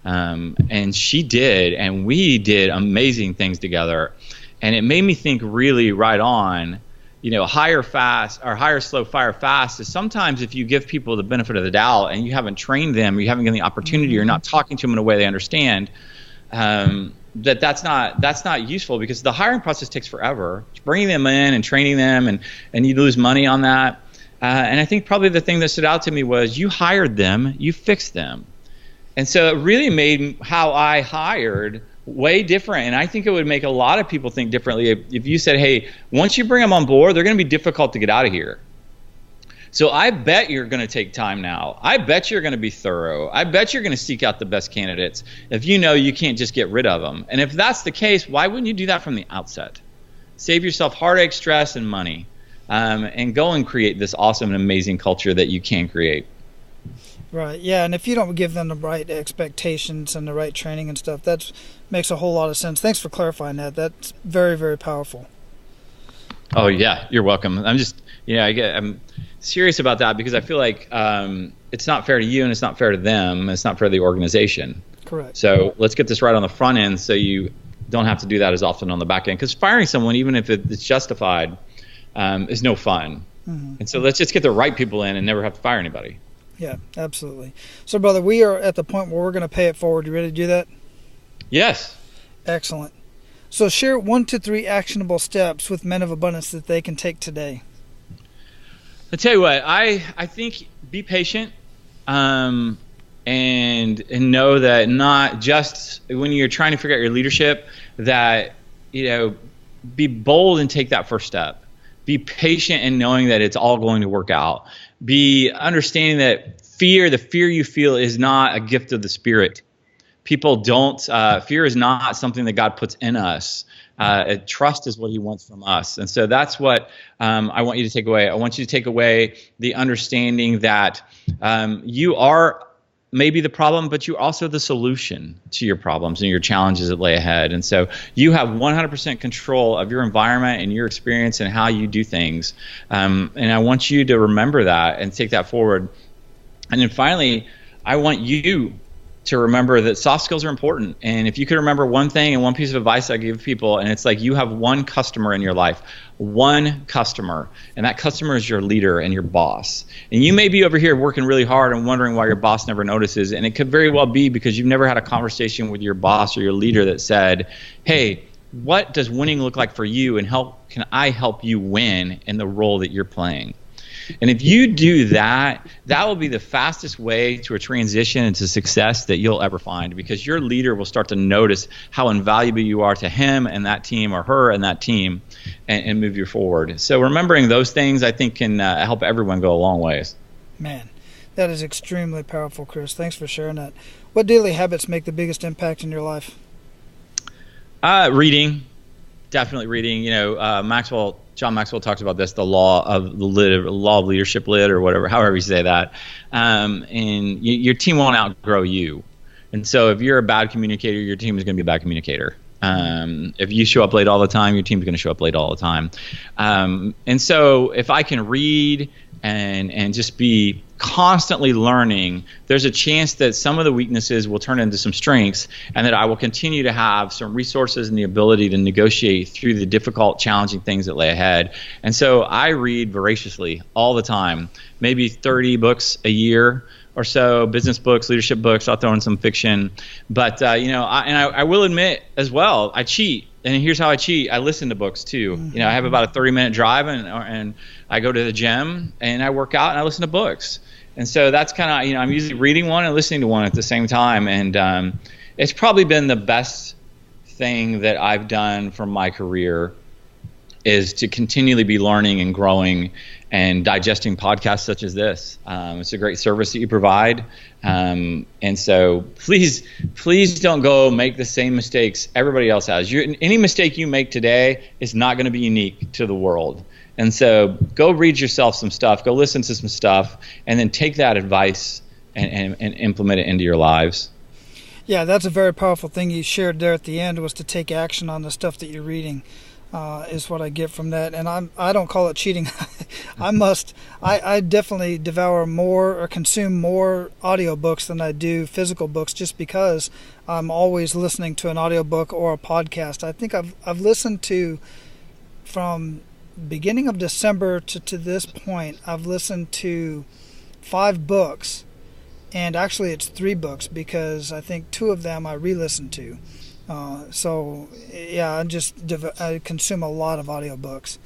And she did, and we did amazing things together. And it made me think really right on, hire slow, fire fast is sometimes if you give people the benefit of the doubt and you haven't trained them, or you haven't given the opportunity, or not talking to them in a way they understand, that's not useful, because the hiring process takes forever. Bringing them in and training them, and you lose money on that. And I think probably the thing that stood out to me was you hired them, you fixed them. And so it really made how I hired way different. And I think it would make a lot of people think differently if you said, hey, once you bring them on board, they're going to be difficult to get out of here. So I bet you're going to take time now. I bet you're going to be thorough. I bet you're going to seek out the best candidates if you know you can't just get rid of them. And if that's the case, why wouldn't you do that from the outset? Save yourself heartache, stress, and money, and go and create this awesome and amazing culture that you can create. Right, yeah, and if you don't give them the right expectations and the right training and stuff, that makes a whole lot of sense. Thanks for clarifying that. That's very, very powerful. Oh, yeah, you're welcome. I'm serious about that, because I feel like it's not fair to you, and it's not fair to them, and it's not fair to the organization. Correct. So let's get this right on the front end so you don't have to do that as often on the back end, because firing someone, even if it's justified, is no fun. Mm-hmm. And so let's just get the right people in and never have to fire anybody. Yeah, absolutely. So, brother, we are at the point where we're going to pay it forward. You ready to do that? Yes. Excellent. So share 1 to 3 actionable steps with Men of Abundance that they can take today. I'll tell you what, I think be patient, and know that not just when you're trying to figure out your leadership, that, be bold and take that first step. Be patient in knowing that it's all going to work out. Be understanding that the fear you feel is not a gift of the Spirit. People don't, fear is not something that God puts in us. Trust is what He wants from us. And so that's what I want you to take away. I want you to take away the understanding that you are maybe the problem, but you're also the solution to your problems and your challenges that lay ahead. And so you have 100% control of your environment and your experience and how you do things. And I want you to remember that and take that forward. And then finally, I want you to remember that soft skills are important. And if you could remember one thing and one piece of advice I give people, and it's like you have one customer in your life, one customer, and that customer is your leader and your boss. And you may be over here working really hard and wondering why your boss never notices. And it could very well be because you've never had a conversation with your boss or your leader that said, hey, what does winning look like for you, and can I help you win in the role that you're playing? And if you do that, that will be the fastest way to a transition into success that you'll ever find, because your leader will start to notice how invaluable you are to him and that team, or her and that team, and move you forward. So remembering those things, I think, can help everyone go a long ways. Man, that is extremely powerful, Chris. Thanks for sharing that. What daily habits make the biggest impact in your life? Reading. Definitely reading. John Maxwell talks about this, the law of leadership lid, or whatever, however you say that. And your team won't outgrow you. And so if you're a bad communicator, your team is going to be a bad communicator. If you show up late all the time, your team's going to show up late all the time. And so if I can read and just be constantly learning, there's a chance that some of the weaknesses will turn into some strengths, and that I will continue to have some resources and the ability to negotiate through the difficult, challenging things that lay ahead. And so I read voraciously all the time, maybe 30 books a year or so, business books, leadership books. I'll throw in some fiction. But, I will admit as well, I cheat. And here's how I cheat. I listen to books too. Mm-hmm. I have about a 30-minute drive, and I go to the gym and I work out and I listen to books. And so that's kind of, I'm usually reading one and listening to one at the same time. And it's probably been the best thing that I've done from my career, is to continually be learning and growing and digesting podcasts such as this. It's a great service that you provide. And so please don't go make the same mistakes everybody else has. Any mistake you make today is not going to be unique to the world. And so go read yourself some stuff, go listen to some stuff, and then take that advice and implement it into your lives. Yeah, that's a very powerful thing you shared there at the end, was to take action on the stuff that you're reading. Is what I get from that, and I don't call it cheating. I definitely devour more or consume more audiobooks than I do physical books, just because I'm always listening to an audiobook or a podcast. I think I've listened to, from beginning of December to this point, I've listened to 5 books, and actually it's 3 books, because I think 2 of them I re-listened to. So yeah, I consume a lot of audiobooks.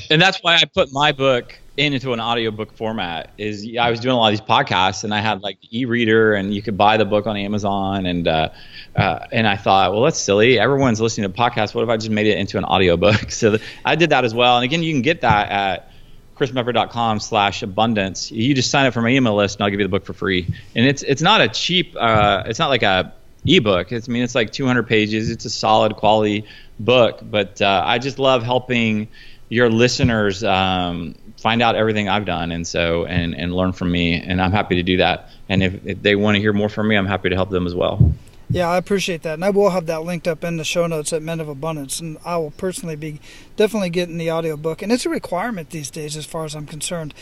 And that's why I put my book into an audiobook format. Is I was doing a lot of these podcasts, and I had like e-reader, and you could buy the book on Amazon, and I thought, well, that's silly. Everyone's listening to podcasts. What if I just made it into an audiobook? So I did that as well. And again, you can get that at chrismefford.com/abundance. You just sign up for my email list, and I'll give you the book for free. And it's not a cheap, it's not like a ebook. It's like 200 pages. It's a solid quality book, but I just love helping your listeners find out everything I've done, and learn from me, and I'm happy to do that. And if they want to hear more from me, I'm happy to help them as well. Yeah, I appreciate that, and I will have that linked up in the show notes at Men of Abundance, and I will personally be definitely getting the audiobook, and it's a requirement these days as far as I'm concerned.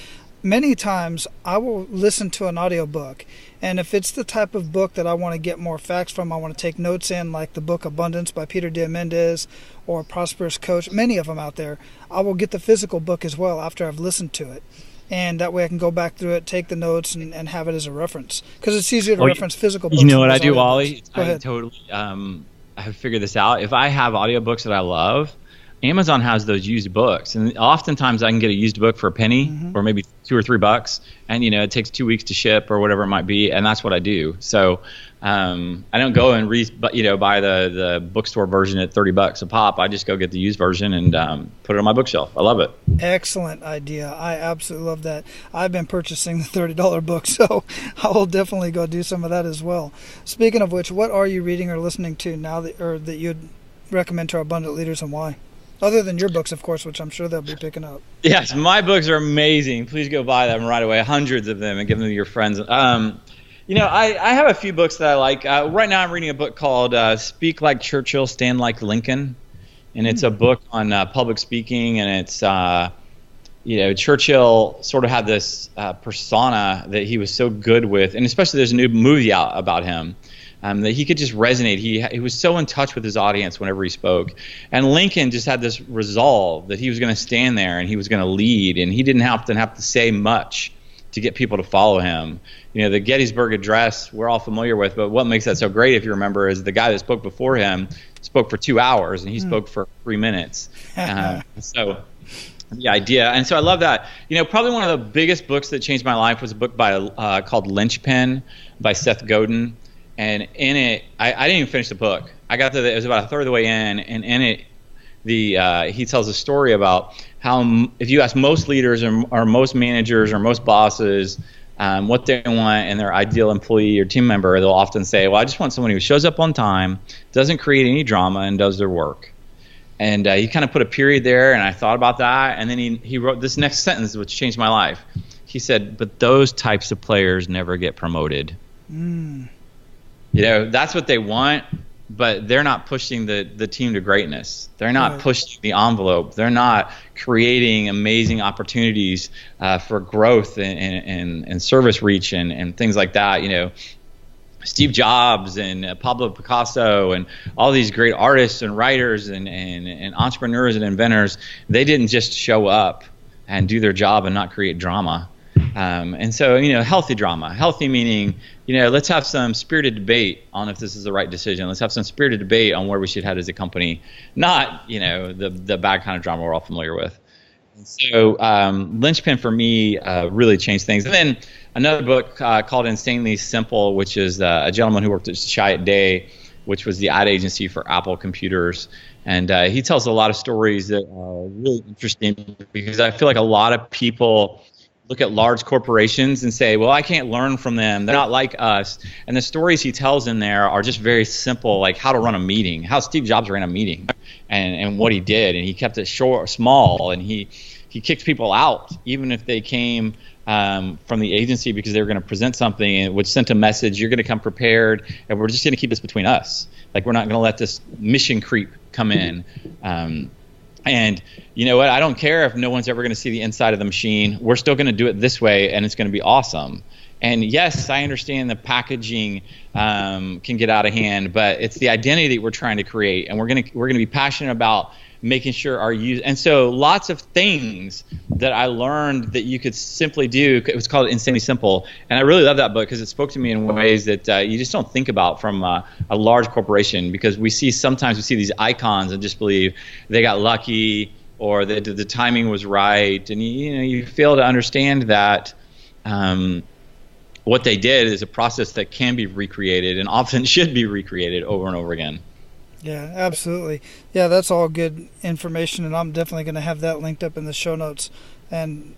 Many times I will listen to an audiobook, and if it's the type of book that I want to get more facts from, I want to take notes in, like the book Abundance by Peter Diamandis or Prosperous Coach, many of them out there, I will get the physical book as well after I've listened to it. And that way I can go back through it, take the notes, and have it as a reference. Because it's easier to reference physical books. You know what I do, Wally? Go ahead. I totally I have figured this out. If I have audiobooks that I love, Amazon has those used books, and oftentimes I can get a used book for a penny, or maybe $2 or $3, and it takes 2 weeks to ship or whatever it might be, and that's what I do. So I don't go and buy the bookstore version at $30 a pop. I just go get the used version and put it on my bookshelf. I love it. Excellent idea. I absolutely love that. I've been purchasing the $30 book, so I will definitely go do some of that as well. Speaking of which, what are you reading or listening to now that you'd recommend to our abundant leaders, and why? Other than your books, of course, which I'm sure they'll be picking up. Yes, my books are amazing. Please go buy them right away, hundreds of them, and give them to your friends. I have a few books that I like. Right now I'm reading a book called Speak Like Churchill, Stand Like Lincoln. And it's a book on public speaking, and it's, Churchill sort of had this persona that he was so good with, and especially there's a new movie out about him. That he could just resonate. He was so in touch with his audience whenever he spoke. And Lincoln just had this resolve that he was going to stand there and he was going to lead, and he didn't have to say much to get people to follow him. The Gettysburg Address we're all familiar with, but what makes that so great, if you remember, is the guy that spoke before him spoke for 2 hours and he spoke for 3 minutes. So the idea, and so I love that. Probably one of the biggest books that changed my life was a book called Lynchpin by Seth Godin. And in it, I didn't even finish the book. I got to it was about a third of the way in, and in it, he tells a story about how if you ask most leaders or most managers or most bosses what they want in their ideal employee or team member, they'll often say, well, I just want someone who shows up on time, doesn't create any drama, and does their work. And he kind of put a period there, and I thought about that, and then he wrote this next sentence, which changed my life. He said, but those types of players never get promoted. That's what they want, but they're not pushing the team to greatness. They're not pushing the envelope. They're not creating amazing opportunities for growth and service reach and things like that. Steve Jobs and Pablo Picasso and all these great artists and writers and entrepreneurs and inventors, they didn't just show up and do their job and not create drama. And so, healthy drama, healthy meaning, let's have some spirited debate on if this is the right decision. Let's have some spirited debate on where we should head as a company, not, the bad kind of drama we're all familiar with. And so Lynchpin for me really changed things. And then another book called Insanely Simple, which is a gentleman who worked at Chiat Day, which was the ad agency for Apple computers. And he tells a lot of stories that are really interesting, because I feel like a lot of people look at large corporations and say, well, I can't learn from them. They're not like us. And the stories he tells in there are just very simple, like how to run a meeting, how Steve Jobs ran a meeting and what he did. And he kept it small, and he kicked people out, even if they came from the agency because they were going to present something which sent a message, you're going to come prepared, and we're just going to keep this between us. Like, we're not going to let this mission creep come in. And you know what? I don't care if no one's ever going to see the inside of the machine. We're still going to do it this way, and it's going to be awesome. And yes, I understand the packaging can get out of hand, but it's the identity that we're trying to create, and we're going to be passionate about making sure our use. And so lots of things that I learned that you could simply do. It was called Insanely Simple, and I really love that book because it spoke to me in ways that you just don't think about from a large corporation, because sometimes we see these icons and just believe they got lucky or that the timing was right, and you fail to understand that what they did is a process that can be recreated and often should be recreated over and over again. Yeah, absolutely. Yeah, that's all good information, and I'm definitely going to have that linked up in the show notes. And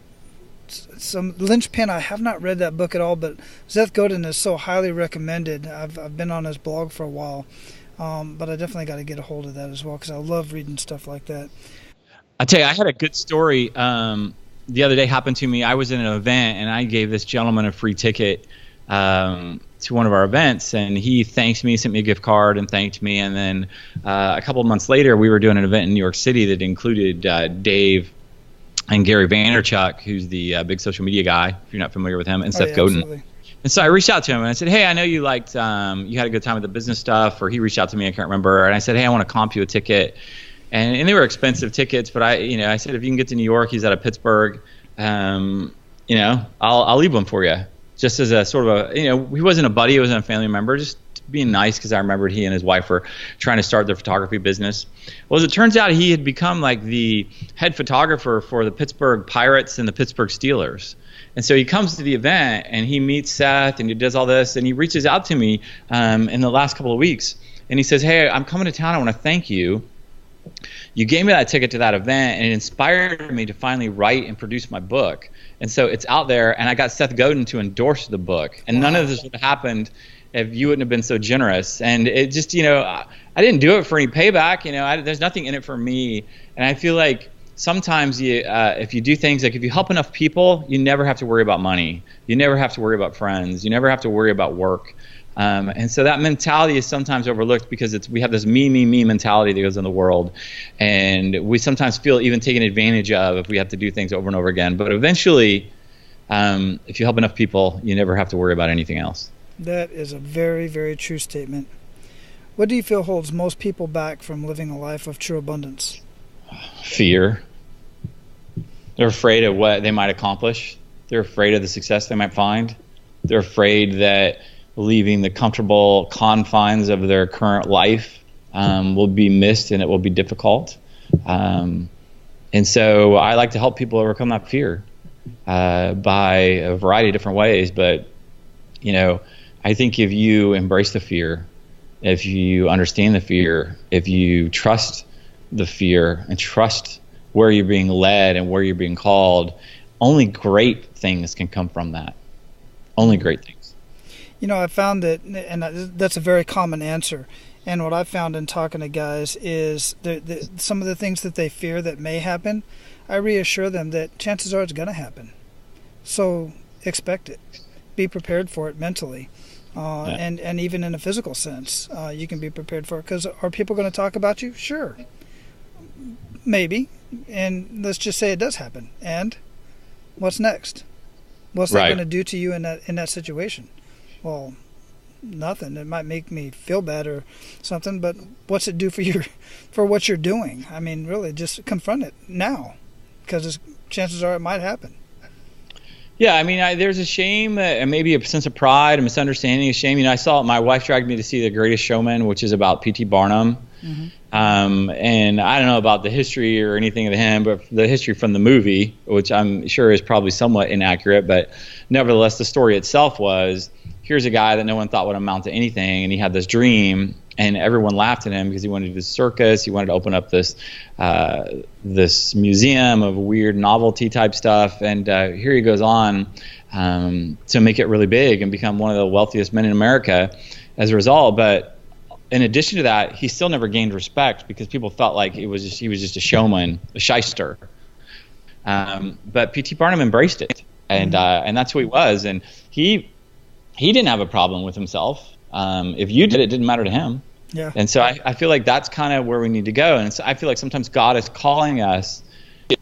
some linchpin, I have not read that book at all, but Seth Godin is so highly recommended. I've been on his blog for a while, but I definitely got to get a hold of that as well because I love reading stuff like that. I tell you, I had a good story the other day happened to me. I was in an event, and I gave this gentleman a free ticket to one of our events, and he thanked me, sent me a gift card and thanked me. And then a couple of months later, we were doing an event in New York City that included Dave and Gary Vaynerchuk, who's the big social media guy, if you're not familiar with him, and Seth Godin. Absolutely. And so I reached out to him and I said, hey, I know you liked, you had a good time with the business stuff, or he reached out to me, I can't remember. And I said, hey, I want to comp you a ticket. And they were expensive tickets, but I said, if you can get to New York, he's out of Pittsburgh, I'll leave one for you. Just as a sort of he wasn't a buddy, he wasn't a family member, just being nice, because I remembered he and his wife were trying to start their photography business. Well, as it turns out, he had become like the head photographer for the Pittsburgh Pirates and the Pittsburgh Steelers. And so he comes to the event and he meets Seth and he does all this, and he reaches out to me in the last couple of weeks, and he says, hey, I'm coming to town. I want to thank you. You gave me that ticket to that event, and it inspired me to finally write and produce my book. And so it's out there, and I got Seth Godin to endorse the book. And none of this would have happened if you wouldn't have been so generous. And it just, I didn't do it for any payback. There's nothing in it for me. And I feel like sometimes if you do things, like if you help enough people, you never have to worry about money. You never have to worry about friends. You never have to worry about work. And so that mentality is sometimes overlooked because we have this me mentality that goes in the world, and we sometimes feel even taken advantage of if we have to do things over and over again. But eventually, if you help enough people, you never have to worry about anything else. That is a very, very true statement. What do you feel holds most people back from living a life of true abundance? Fear. They're afraid of what they might accomplish. They're afraid of the success they might find. They're afraid that leaving the comfortable confines of their current life will be missed, and it will be difficult. And so I like to help people overcome that fear by a variety of different ways. But, I think if you embrace the fear, if you understand the fear, if you trust the fear and trust where you're being led and where you're being called, only great things can come from that. Only great things. I found that, and that's a very common answer, and what I found in talking to guys is some of the things that they fear that may happen, I reassure them that chances are it's going to happen. So expect it. Be prepared for it mentally. And even in a physical sense, you can be prepared for it. Because are people going to talk about you? Sure. Maybe. And let's just say it does happen. And what's next? What's that going to do to you in that situation? Well, nothing. It might make me feel bad or something, but what's it do for what you're doing? I mean, really, just confront it now, because chances are it might happen. Yeah, I mean, there's a shame and maybe a sense of pride, a misunderstanding, a shame. I saw my wife dragged me to see The Greatest Showman, which is about P.T. Barnum. Mm-hmm. And I don't know about the history or anything of him, but the history from the movie, which I'm sure is probably somewhat inaccurate, but nevertheless, the story itself was, here's a guy that no one thought would amount to anything, and he had this dream, and everyone laughed at him because he wanted to do this circus. He wanted to open up this museum of weird novelty type stuff, and here he goes on to make it really big and become one of the wealthiest men in America as a result. But in addition to that, he still never gained respect because people felt like he was just a showman, a shyster. But P.T. Barnum embraced it. And that's who he was. And he didn't have a problem with himself. If you did, it didn't matter to him. Yeah. And so I feel like that's kind of where we need to go. And I feel like sometimes God is calling us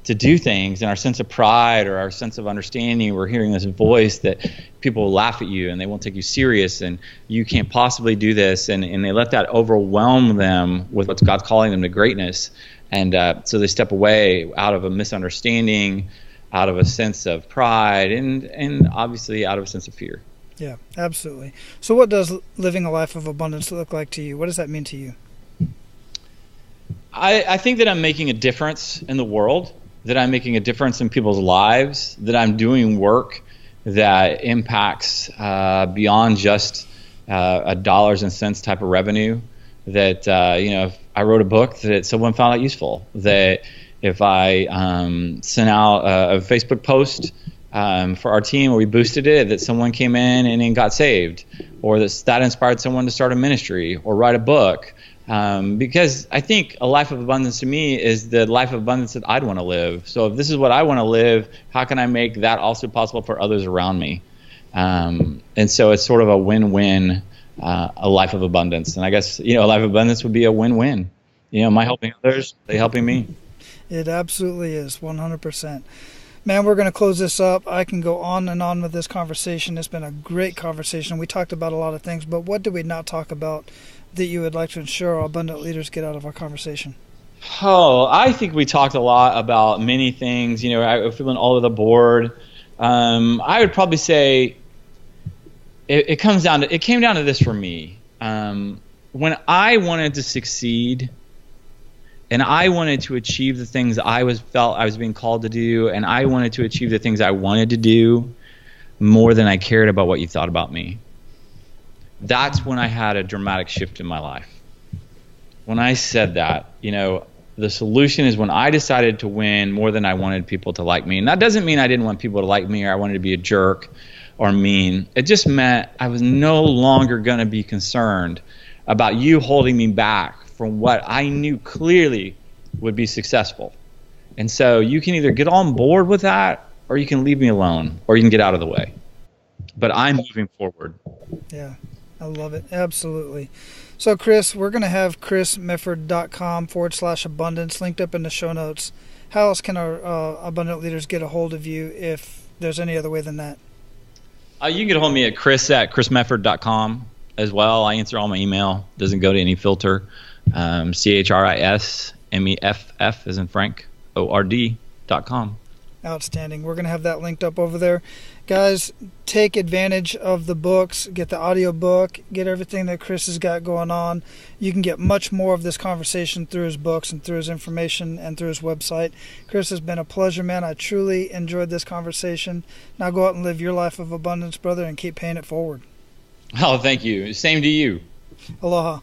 to do things, and our sense of pride or our sense of understanding, we're hearing this voice that people will laugh at you and they won't take you serious and you can't possibly do this. And they let that overwhelm them with what God's calling them to greatness. And so they step away out of a misunderstanding, out of a sense of pride, and obviously out of a sense of fear. Yeah, absolutely. So what does living a life of abundance look like to you? What does that mean to you? I think that I'm making a difference in the world, that I'm making a difference in people's lives, that I'm doing work that impacts beyond just a dollars and cents type of revenue, that if I wrote a book that someone found out useful, that if I sent out a Facebook post for our team where we boosted it, that someone came in and then got saved, or that inspired someone to start a ministry or write a book. Because I think a life of abundance to me is the life of abundance that I'd want to live. So if this is what I want to live, how can I make that also possible for others around me? And so it's sort of a win-win, a life of abundance. And I guess, a life of abundance would be a win-win. My helping others, they helping me. It absolutely is, 100%. Man, we're going to close this up. I can go on and on with this conversation. It's been a great conversation. We talked about a lot of things, but what did we not talk about that you would like to ensure our abundant leaders get out of our conversation? Oh, I think we talked a lot about many things. I'm feeling all over the board. I would probably say it came down to this for me. When I wanted to succeed, and I wanted to achieve the things felt I was being called to do, and I wanted to achieve the things I wanted to do more than I cared about what you thought about me. That's when I had a dramatic shift in my life. When I said that, the solution is when I decided to win more than I wanted people to like me. And that doesn't mean I didn't want people to like me or I wanted to be a jerk or mean. It just meant I was no longer going to be concerned about you holding me back from what I knew clearly would be successful. And so you can either get on board with that or you can leave me alone or you can get out of the way. But I'm moving forward. Yeah. I love it. Absolutely. So, Chris, we're going to have chrismefford.com/abundance linked up in the show notes. How else can our abundant leaders get a hold of you if there's any other way than that? You can get a hold of me at chris@chrismefford.com as well. I answer all my email. Doesn't go to any filter. CHRISMEFF as in Frank, ORD.com. Outstanding. We're going to have that linked up over there. Guys, take advantage of the books. Get the audio book. Get everything that Chris has got going on. You can get much more of this conversation through his books and through his information and through his website. Chris, has been a pleasure, man. I truly enjoyed this conversation. Now go out and live your life of abundance, brother, and keep paying it forward. Oh, thank you. Same to you. Aloha.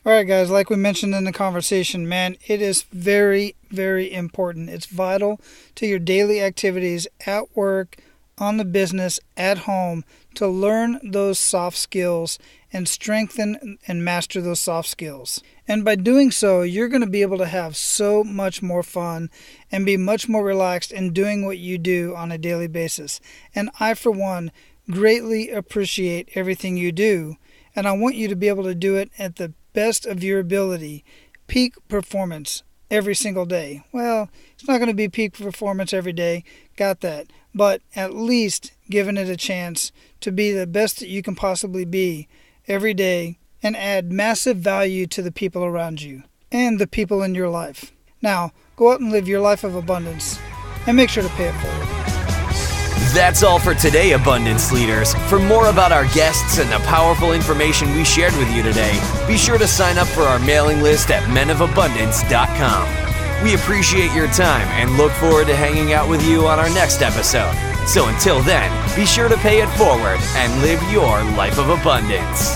All right, guys, like we mentioned in the conversation, man, it is very, very important. It's vital to your daily activities at work, on the business, at home, to learn those soft skills and strengthen and master those soft skills. And by doing so, you're going to be able to have so much more fun and be much more relaxed in doing what you do on a daily basis. And I, for one, greatly appreciate everything you do, and I want you to be able to do it at the best of your ability, peak performance every single day. Well, it's not going to be peak performance every day, got that, but at least giving it a chance to be the best that you can possibly be every day and add massive value to the people around you and the people in your life. Now, go out and live your life of abundance and make sure to pay it forward. That's all for today, Abundance Leaders. For more about our guests and the powerful information we shared with you today, be sure to sign up for our mailing list at menofabundance.com. We appreciate your time and look forward to hanging out with you on our next episode. So until then, be sure to pay it forward and live your life of abundance.